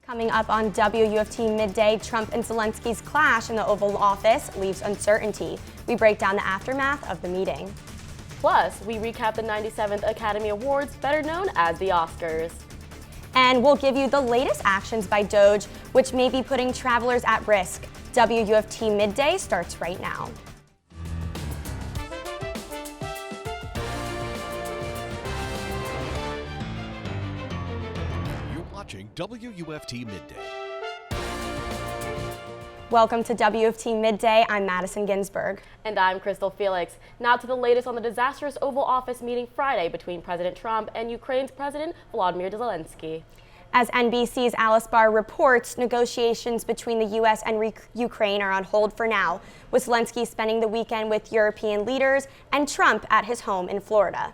Coming up on WUFT Midday, Trump and Zelensky's clash in the Oval Office leaves uncertainty. We break down the aftermath of the meeting. Plus, we recap the 97th Academy Awards, better known as the Oscars. And we'll give you the latest actions by DOJ, which may be putting travelers at risk. WUFT Midday starts right now. Watching WUFT Midday. Welcome to WUFT Midday. I'm Madison Ginsburg. And I'm Krystal Felix. Now to the latest on the disastrous Oval Office meeting Friday between President Trump and Ukraine's President Volodymyr Zelensky. As NBC's Alice Barr reports, negotiations between the U.S. and Ukraine are on hold for now, with Zelensky spending the weekend with European leaders and Trump at his home in Florida.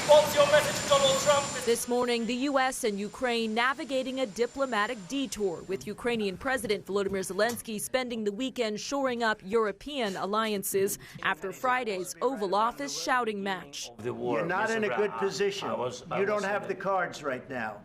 What's your message to Donald Trump? This morning, the U.S. and Ukraine navigating a diplomatic detour, with Ukrainian President Volodymyr Zelensky spending the weekend shoring up European alliances after Friday's Oval Office shouting match. You're not in a good position. You don't have the cards right now.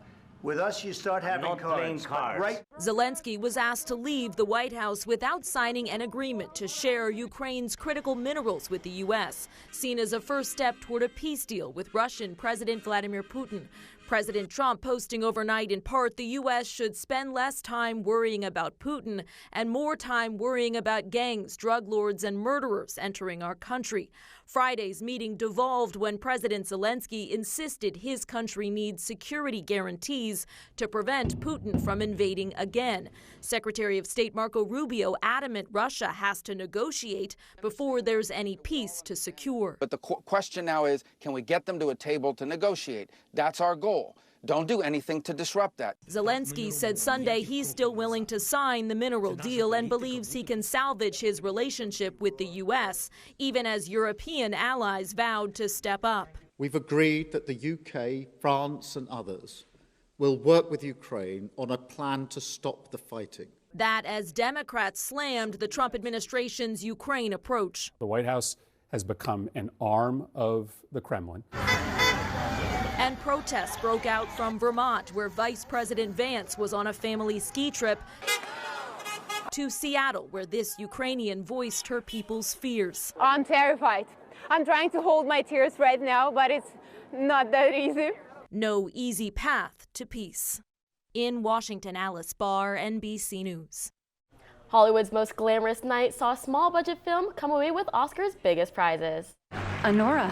With us, you start having cards. Right? Zelensky was asked to leave the White House without signing an agreement to share Ukraine's critical minerals with the U.S., seen as a first step toward a peace deal with Russian President Vladimir Putin. President Trump posting overnight in part the U.S. should spend less time worrying about Putin and more time worrying about gangs, drug lords, and murderers entering our country. Friday's meeting devolved when President Zelensky insisted his country needs security guarantees to prevent Putin from invading again. Secretary of State Marco Rubio adamant Russia has to negotiate before there's any peace to secure. But the question now is, can we get them to a table to negotiate? That's our goal. Don't do anything to disrupt that. Zelensky said Sunday he's still willing to sign the mineral deal and believes he can salvage his relationship with the U.S., even as European allies vowed to step up. We've agreed that the UK, France and others will work with Ukraine on a plan to stop the fighting. That as Democrats slammed the Trump administration's Ukraine approach. The White House has become an arm of the Kremlin. And protests broke out from Vermont, where Vice President Vance was on a family ski trip, to Seattle, where this Ukrainian voiced her people's fears. I'm terrified. I'm trying to hold my tears right now, but it's not that easy. No easy path to peace. In Washington, Alice Barr, NBC News. Hollywood's most glamorous night saw a small budget film come away with Oscar's biggest prizes. Honora.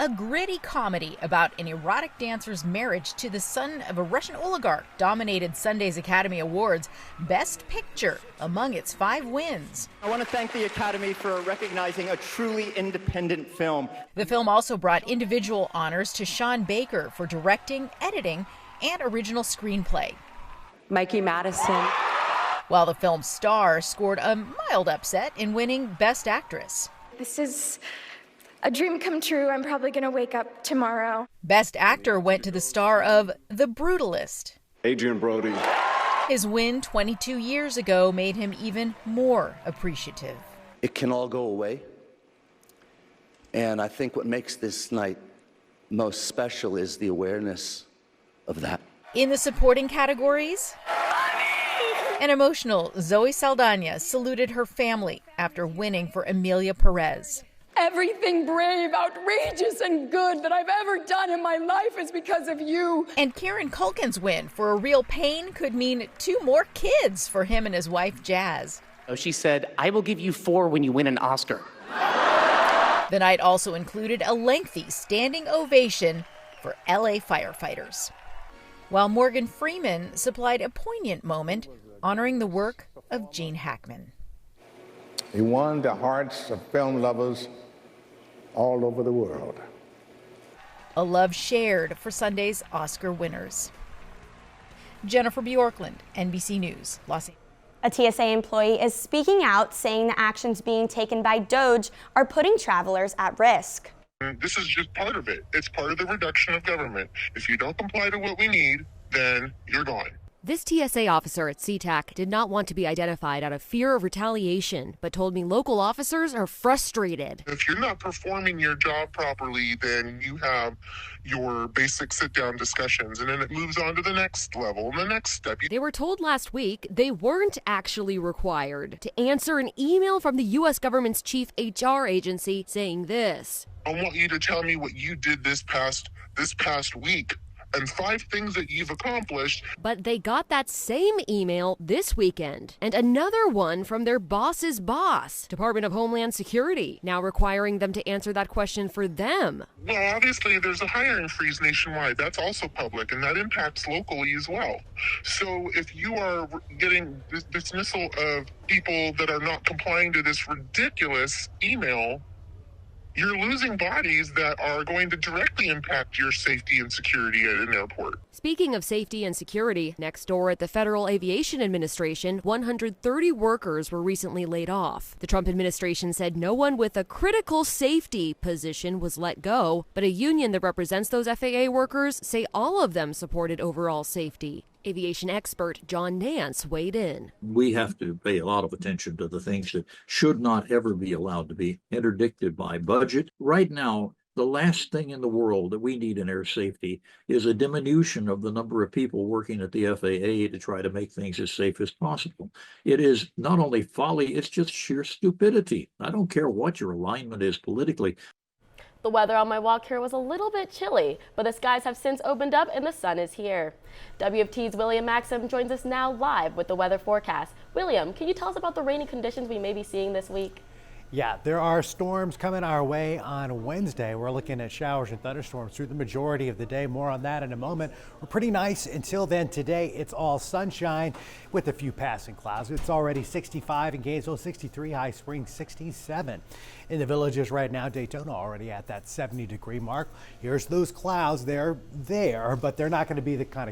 A gritty comedy about an erotic dancer's marriage to the son of a Russian oligarch dominated Sunday's Academy Awards Best Picture among its 5 wins. I want to thank the Academy for recognizing a truly independent film. The film also brought individual honors to Sean Baker for directing, editing, and original screenplay. Mikey Madison. While the film's star scored a mild upset in winning Best Actress. This is a dream come true. I'm probably going to wake up tomorrow. Best Actor went to the star of The Brutalist, Adrian Brody. His win 22 years ago made him even more appreciative. It can all go away. And I think what makes this night most special is the awareness of that. In the supporting categories, an emotional Zoe Saldana saluted her family after winning for Emilia Perez. Everything brave, outrageous, and good that I've ever done in my life is because of you. And Kieran Culkin's win for A Real Pain could mean 2 more kids for him and his wife, Jazz. She said, "I will give you 4 when you win an Oscar." The night also included a lengthy standing ovation for LA firefighters, while Morgan Freeman supplied a poignant moment honoring the work of Gene Hackman. He won the hearts of film lovers all over the world. A love shared for Sunday's Oscar winners. Jennifer Bjorklund, NBC News, Los Angeles. A TSA employee is speaking out, saying the actions being taken by DOJ are putting travelers at risk. This is just part of it. It's part of the reduction of government. If you don't comply to what we need, then you're gone. This TSA officer at SeaTac did not want to be identified out of fear of retaliation, but told me local officers are frustrated. If you're not performing your job properly, then you have your basic sit-down discussions, and then it moves on to the next level and the next step. They were told last week they weren't actually required to answer an email from the U.S. government's chief HR agency saying this. I want you to tell me what you did this past week and 5 things that you've accomplished. But they got that same email this weekend, and another one from their boss's boss, Department of Homeland Security, now requiring them to answer that question for them. Well, obviously there's a hiring freeze nationwide. That's also public, and that impacts locally as well. So if you are getting dismissal of people that are not complying to this ridiculous email, you're losing bodies that are going to directly impact your safety and security at an airport. Speaking of safety and security, next door at the Federal Aviation Administration, 130 workers were recently laid off. The Trump administration said no one with a critical safety position was let go, but a union that represents those FAA workers say all of them supported overall safety. Aviation expert John Nance weighed in. We have to pay a lot of attention to the things that should not ever be allowed to be interdicted by budget. Right now, the last thing in the world that we need in air safety is a diminution of the number of people working at the FAA to try to make things as safe as possible. It is not only folly, it's just sheer stupidity. I don't care what your alignment is politically. The weather on my walk here was a little bit chilly, but the skies have since opened up and the sun is here. WFT's William Maxham joins us now live with the weather forecast. William, can you tell us about the rainy conditions we may be seeing this week? Yeah, there are storms coming our way on Wednesday. We're looking at showers and thunderstorms through the majority of the day. More on that in a moment. We're pretty nice until then. Today, it's all sunshine with a few passing clouds. It's already 65 in Gainesville, 63, High Springs 67. In the Villages right now, Daytona already at that 70-degree mark. Here's those clouds. They're there, but they're not going to be the kind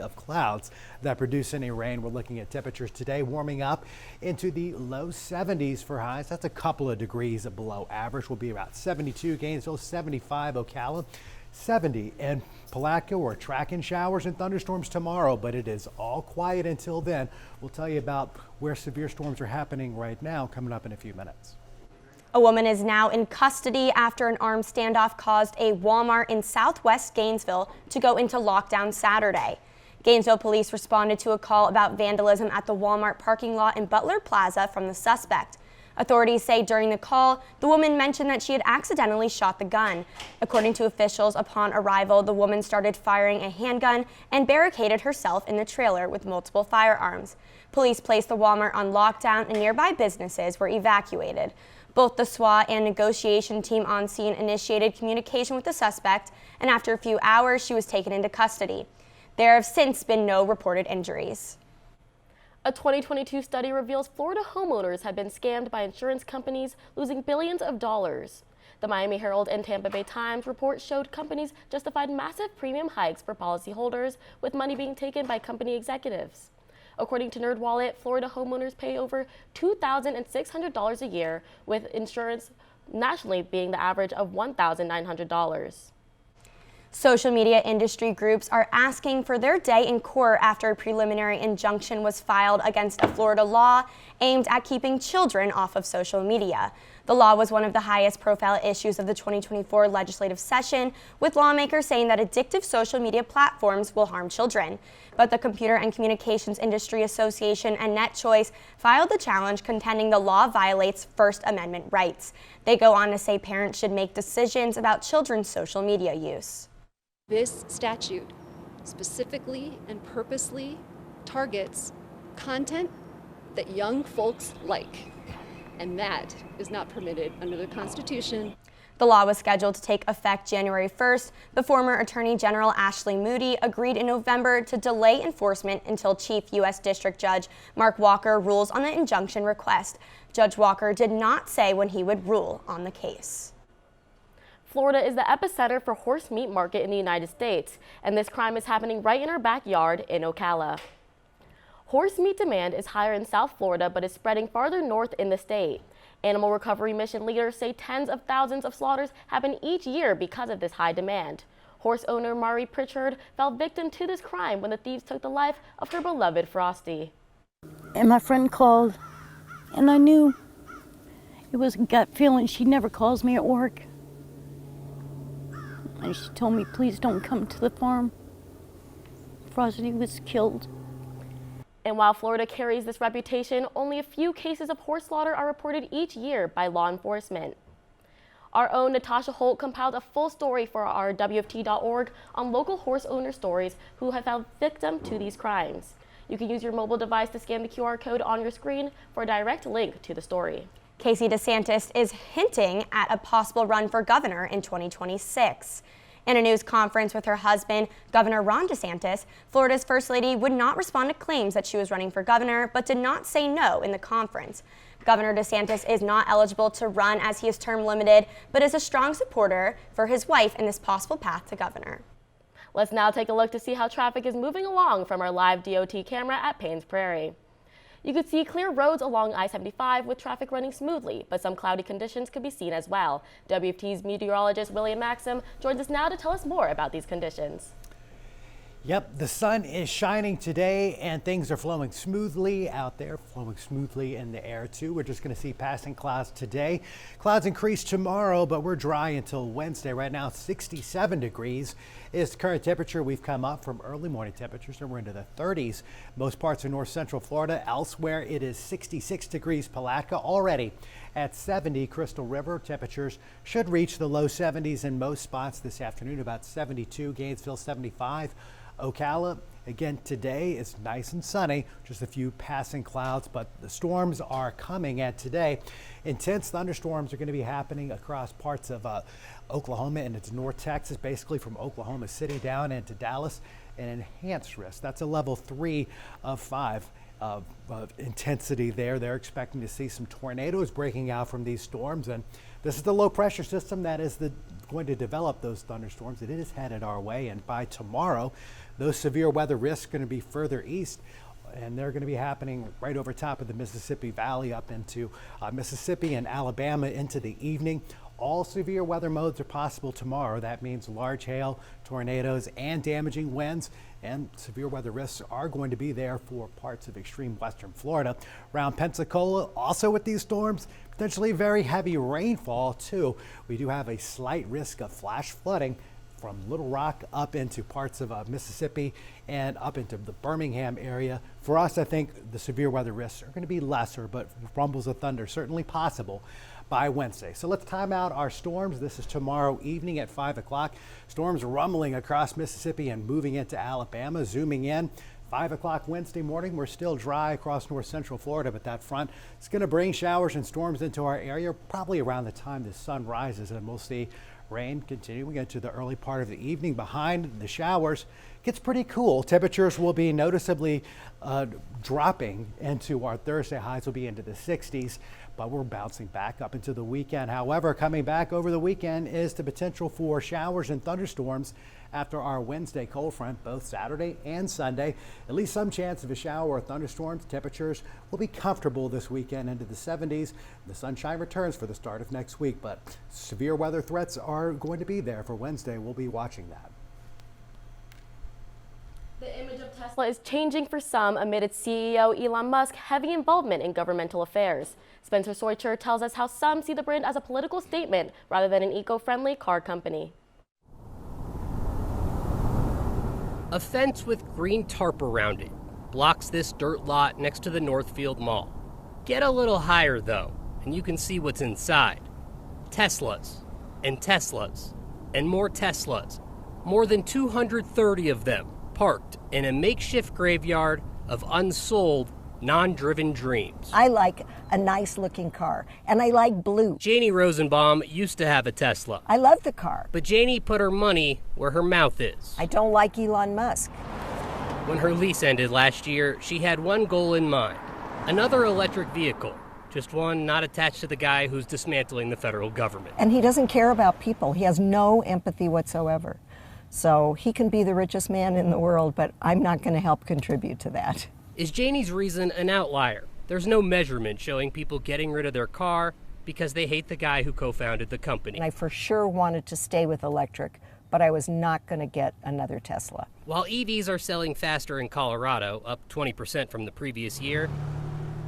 of clouds that produce any rain. We're looking at temperatures today warming up into the low 70s for highs. That's a couple of degrees below average. Will be about 72 Gainesville, 75 Ocala, 70 in Palatka. We're tracking showers and thunderstorms tomorrow, but it is all quiet until then. We'll tell you about where severe storms are happening right now coming up in a few minutes. A woman is now in custody after an armed standoff caused a Walmart in southwest Gainesville to go into lockdown Saturday. Gainesville police responded to a call about vandalism at the Walmart parking lot in Butler Plaza from the suspect. Authorities say during the call, the woman mentioned that she had accidentally shot the gun. According to officials, upon arrival, the woman started firing a handgun and barricaded herself in the trailer with multiple firearms. Police placed the Walmart on lockdown and nearby businesses were evacuated. Both the SWAT and negotiation team on scene initiated communication with the suspect, and after a few hours, she was taken into custody. There have since been no reported injuries. A 2022 study reveals Florida homeowners have been scammed by insurance companies, losing billions of dollars. The Miami Herald and Tampa Bay Times report showed companies justified massive premium hikes for policyholders, with money being taken by company executives. According to NerdWallet, Florida homeowners pay over $2,600 a year, with insurance nationally being the average of $1,900. Social media industry groups are asking for their day in court after a preliminary injunction was filed against a Florida law aimed at keeping children off of social media. The law was one of the highest profile issues of the 2024 legislative session, with lawmakers saying that addictive social media platforms will harm children. But the Computer and Communications Industry Association and NetChoice filed the challenge, contending the law violates First Amendment rights. They go on to say parents should make decisions about children's social media use. This statute specifically and purposely targets content that young folks like, and that is not permitted under the Constitution. The law was scheduled to take effect January 1st, but former Attorney General Ashley Moody agreed in November to delay enforcement until Chief U.S. District Judge Mark Walker rules on the injunction request. Judge Walker did not say when he would rule on the case. Florida is the epicenter for horse meat market in the United States, and this crime is happening right in our backyard in Ocala. Horse meat demand is higher in South Florida, but is spreading farther north in the state. Animal recovery mission leaders say tens of thousands of slaughters happen each year because of this high demand. Horse owner Mari Pritchard fell victim to this crime when the thieves took the life of her beloved Frosty. And my friend called, and I knew it was a gut feeling. She never calls me at work. And she told me, please don't come to the farm. Frosty was killed. And while Florida carries this reputation, only a few cases of horse slaughter are reported each year by law enforcement. Our own Natasha Holt compiled a full story for our WFT.org on local horse owner stories who have fell victim to these crimes. You can use your mobile device to scan the QR code on your screen for a direct link to the story. Casey DeSantis is hinting at a possible run for governor in 2026. In a news conference with her husband, Governor Ron DeSantis, Florida's First Lady would not respond to claims that she was running for governor, but did not say no in the conference. Governor DeSantis is not eligible to run as he is term limited, but is a strong supporter for his wife in this possible path to governor. Let's now take a look to see how traffic is moving along from our live DOT camera at Paynes Prairie. You could see clear roads along I-75 with traffic running smoothly, but some cloudy conditions could be seen as well. WFT's meteorologist William Maxham joins us now to tell us more about these conditions. Yep, the sun is shining today and things are flowing smoothly out there, flowing smoothly in the air too. We're just going to see passing clouds today. Clouds increase tomorrow, but we're dry until Wednesday. Right now, 67 degrees is the current temperature. We've come up from early morning temperatures and we're into the 30s. Most parts of north central Florida. Elsewhere, it is 66 degrees. Palatka already at 70. Krystal River temperatures should reach the low 70s in most spots this afternoon, about 72. Gainesville 75. Ocala, again today, is nice and sunny, just a few passing clouds, but the storms are coming. And today, intense thunderstorms are going to be happening across parts of Oklahoma and into North Texas, basically from Oklahoma City down into Dallas. An enhanced risk. That's a level 3 of 5 of intensity there. They're expecting to see some tornadoes breaking out from these storms, and this is the low pressure system that is going to develop those thunderstorms. It is headed our way, and by tomorrow, those severe weather risks are going to be further east, and they're going to be happening right over top of the Mississippi Valley up into Mississippi and Alabama into the evening. All severe weather modes are possible tomorrow. That means large hail, tornadoes, and damaging winds. And severe weather risks are going to be there for parts of extreme western Florida. Around Pensacola, also with these storms, potentially very heavy rainfall too. We do have a slight risk of flash flooding from Little Rock up into parts of Mississippi and up into the Birmingham area. For us, I think the severe weather risks are going to be lesser, but rumbles of thunder certainly possible by Wednesday. So let's time out our storms. This is tomorrow evening at 5 o'clock. Storms rumbling across Mississippi and moving into Alabama. Zooming in, 5 o'clock Wednesday morning. We're still dry across north central Florida, but that front is going to bring showers and storms into our area probably around the time the sun rises, and we'll see rain continuing into the early part of the evening. Behind the showers, gets pretty cool. Temperatures will be noticeably dropping into our Thursday. Highs will be into the 60s, but we're bouncing back up into the weekend. However, coming back over the weekend is the potential for showers and thunderstorms after our Wednesday cold front, both Saturday and Sunday. At least some chance of a shower or thunderstorms. Temperatures will be comfortable this weekend into the 70s. The sunshine returns for the start of next week, but severe weather threats are going to be there for Wednesday. We'll be watching that. The image of Tesla is changing for some amid its CEO Elon Musk's heavy involvement in governmental affairs. Spencer Soicher tells us how some see the brand as a political statement rather than an eco-friendly car company. A fence with green tarp around it blocks this dirt lot next to the Northfield Mall. Get a little higher though, and you can see what's inside. Teslas, and Teslas, and more Teslas. More than 230 of them parked in a makeshift graveyard of unsold, non-driven dreams. I like a nice looking car, and I like blue. Janie Rosenbaum used to have a Tesla. I love the car. But Janie put her money where her mouth is. I don't like Elon Musk. When her lease ended last year, she had one goal in mind: another electric vehicle. Just one not attached to the guy who's dismantling the federal government. And he doesn't care about people. He has no empathy whatsoever. So he can be the richest man in the world, but I'm not going to help contribute to that. Is Janie's reason an outlier? There's no measurement showing people getting rid of their car because they hate the guy who co-founded the company. And I for sure wanted to stay with electric but I was not going to get another Tesla. While EVs are selling faster in Colorado, up 20% from the previous year,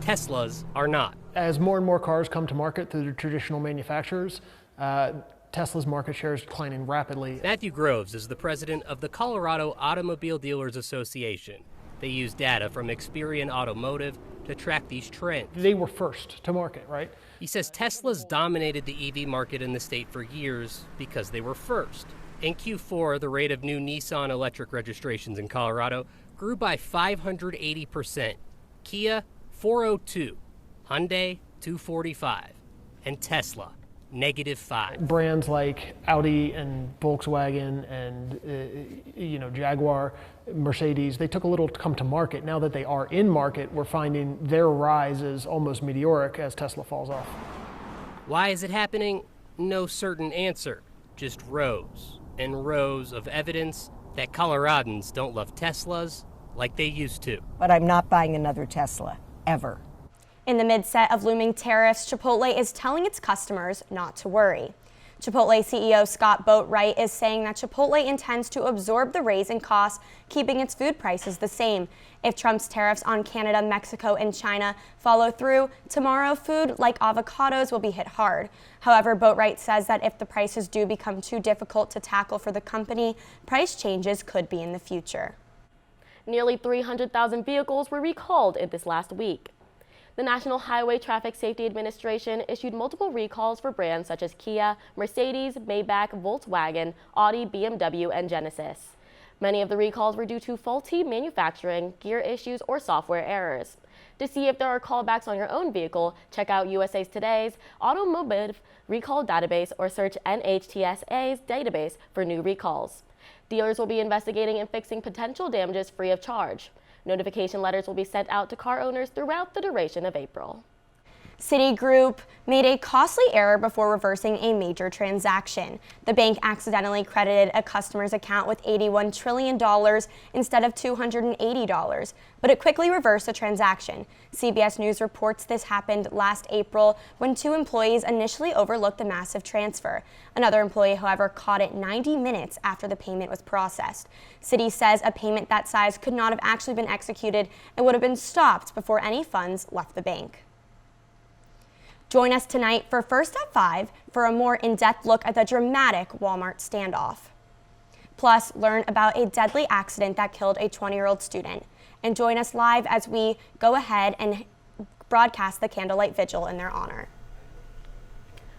Teslas are not. As more and more cars come to market through the traditional manufacturers, Tesla's market share is declining rapidly. Matthew Groves is the president of the Colorado Automobile Dealers Association. They use data from Experian Automotive to track these trends. They were first to market, right? He says Tesla's dominated the EV market in the state for years because they were first. In Q4, the rate of new Nissan electric registrations in Colorado grew by 580%. Kia, 402, Hyundai, 245, and Tesla, -5. Brands like Audi and Volkswagen and Jaguar, Mercedes, they took a little to come to market. Now that they are in market, we're finding their rise is almost meteoric as Tesla falls off. Why is it happening? No certain answer, just rows and rows of evidence that Coloradans don't love Teslas like they used to. But I'm not buying another Tesla, ever. In the midset of looming tariffs, Chipotle is telling its customers not to worry. Chipotle CEO Scott Boatwright is saying that Chipotle intends to absorb the raise in costs, keeping its food prices the same. If Trump's tariffs on Canada, Mexico, and China follow through, tomorrow food like avocados will be hit hard. However, Boatwright says that if the prices do become too difficult to tackle for the company, price changes could be in the future. Nearly 300,000 vehicles were recalled in this last week. The National Highway Traffic Safety Administration issued multiple recalls for brands such as Kia, Mercedes, Maybach, Volkswagen, Audi, BMW, and Genesis. Many of the recalls were due to faulty manufacturing, gear issues, or software errors. To see if there are callbacks on your own vehicle, check out USA Today's Automotive Recall Database or search NHTSA's database for new recalls. Dealers will be investigating and fixing potential damages free of charge. Notification letters will be sent out to car owners throughout the duration of April. Citigroup made a costly error before reversing a major transaction. The bank accidentally credited a customer's account with $81 trillion instead of $280, but it quickly reversed the transaction. CBS News reports this happened last April when two employees initially overlooked the massive transfer. Another employee, however, caught it 90 minutes after the payment was processed. Citi says a payment that size could not have actually been executed and would have been stopped before any funds left the bank. Join us tonight for First at 5 for a more in-depth look at the dramatic Walmart standoff. Plus, learn about a deadly accident that killed a 20-year-old student. And join us live as we go ahead and broadcast the candlelight vigil in their honor.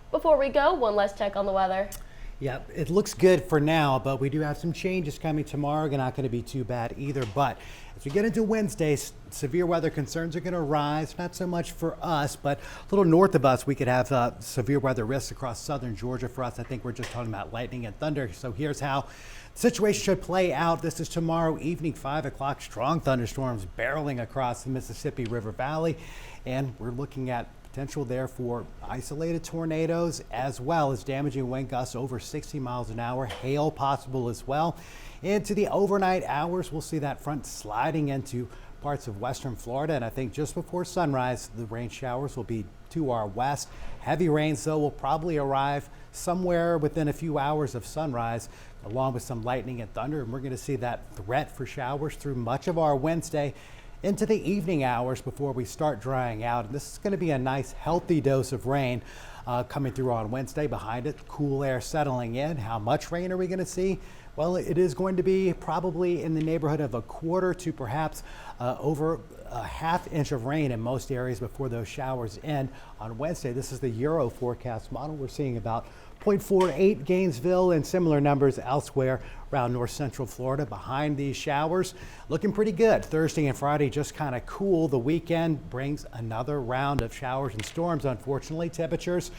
Before we go, one last check on the weather. Yep, it looks good for now, but we do have some changes coming tomorrow. Not going to be too bad either. But as we get into Wednesday, severe weather concerns are going to rise. Not so much for us, but a little north of us, we could have severe weather risks across southern Georgia. For us, I think we're just talking about lightning and thunder. So here's how the situation should play out. This is tomorrow evening, 5 o'clock. Strong thunderstorms barreling across the Mississippi River Valley. And we're looking at potential there for isolated tornadoes as well as damaging wind gusts over 60 miles an hour. Hail possible as well. Into the overnight hours, we'll see that front sliding into parts of western Florida. And I think just before sunrise, the rain showers will be to our west. Heavy rains, though, will probably arrive somewhere within a few hours of sunrise, along with some lightning and thunder. And we're going to see that threat for showers through much of our Wednesday into the evening hours before we start drying out. And this is going to be a nice healthy dose of rain coming through on Wednesday. Behind it, cool air settling in. How much rain are we going to see? Well, it is going to be probably in the neighborhood of a quarter to perhaps over a ½ inch of rain in most areas before those showers end on Wednesday. This is the Euro forecast model. We're seeing about 0.48 Gainesville and similar numbers elsewhere around north central Florida behind these showers. Looking pretty good. Thursday and Friday just kind of cool. The weekend brings another round of showers and storms. Unfortunately, temperatures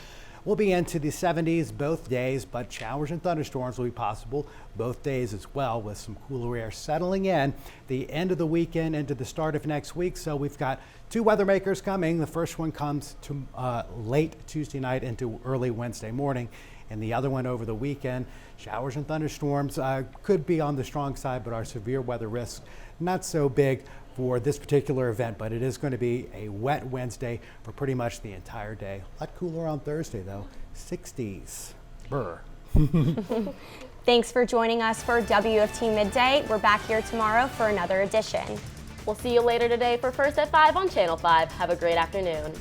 will be into the 70s both days, but showers and thunderstorms will be possible both days as well, with some cooler air settling in the end of the weekend into the start of next week. So we've got two weather makers coming. The first one comes to late Tuesday night into early Wednesday morning, and the other one over the weekend. Showers and thunderstorms could be on the strong side, but our severe weather risks not so big for this particular event, but it is going to be a wet Wednesday for pretty much the entire day. A lot cooler on Thursday, though. 60s. Brr. Thanks for joining us for WUFT Midday. We're back here tomorrow for another edition. We'll see you later today for First at 5 on Channel 5. Have a great afternoon.